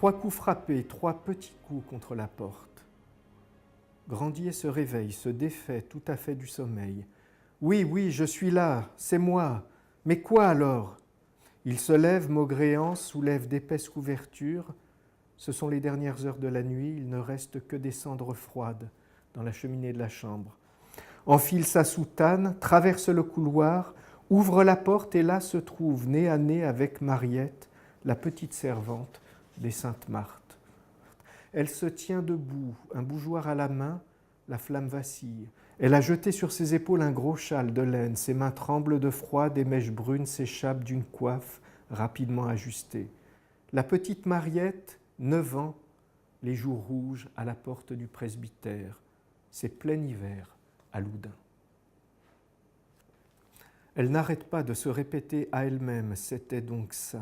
3 coups frappés, 3 petits coups contre la porte. Grandier se réveille, se défait tout à fait du sommeil. « Oui, oui, je suis là, c'est moi. Mais quoi alors ?» Il se lève, maugréant, soulève d'épaisses couvertures. Ce sont les dernières heures de la nuit, il ne reste que des cendres froides dans la cheminée de la chambre. Enfile sa soutane, traverse le couloir, ouvre la porte et là se trouve nez à nez avec Mariette, la petite servante des Saintes Marthes. Elle se tient debout, un bougeoir à la main, la flamme vacille. Elle a jeté sur ses épaules un gros châle de laine, ses mains tremblent de froid, des mèches brunes s'échappent d'une coiffe rapidement ajustée. La petite Mariette, 9 ans, les joues rouges à la porte du presbytère. C'est plein hiver à Loudun. Elle n'arrête pas de se répéter à elle-même « c'était donc ça ».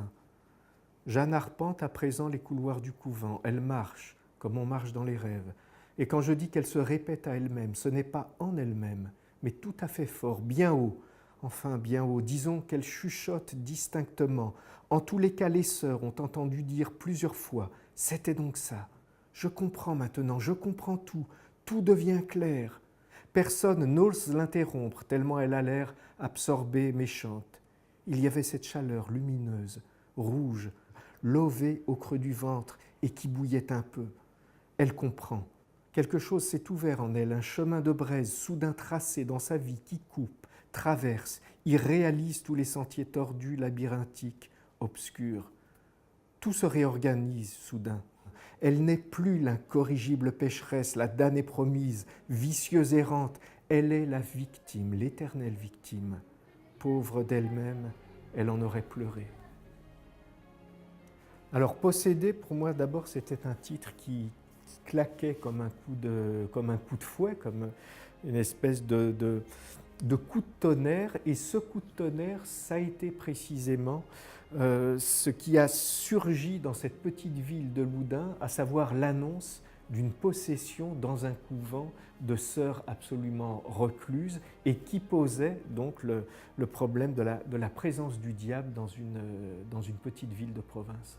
Jeanne arpente à présent les couloirs du couvent. Elle marche comme on marche dans les rêves. Et quand je dis qu'elle se répète à elle-même, ce n'est pas en elle-même, mais tout à fait fort, bien haut, enfin bien haut. Disons qu'elle chuchote distinctement. En tous les cas, les sœurs ont entendu dire plusieurs fois « c'était donc ça ». Je comprends maintenant, je comprends tout, tout devient clair. Personne n'ose l'interrompre, tellement elle a l'air absorbée, méchante. Il y avait cette chaleur lumineuse, rouge, lovée au creux du ventre et qui bouillait un peu. Elle comprend. Quelque chose s'est ouvert en elle, un chemin de braise soudain tracé dans sa vie qui coupe, traverse, irréalise tous les sentiers tordus, labyrinthiques, obscurs. Tout se réorganise soudain. Elle n'est plus l'incorrigible pécheresse, la damnée promise, vicieuse errante. Elle est la victime, l'éternelle victime. Pauvre d'elle-même, elle en aurait pleuré. Alors, Possédée, pour moi, d'abord, c'était un titre qui claquait comme un coup de fouet, comme une espèce de coup de tonnerre. Et ce coup de tonnerre, ça a été précisément ce qui a surgi dans cette petite ville de Loudun, à savoir l'annonce d'une possession dans un couvent de sœurs absolument recluses et qui posait donc le problème de la présence du diable dans une petite ville de province.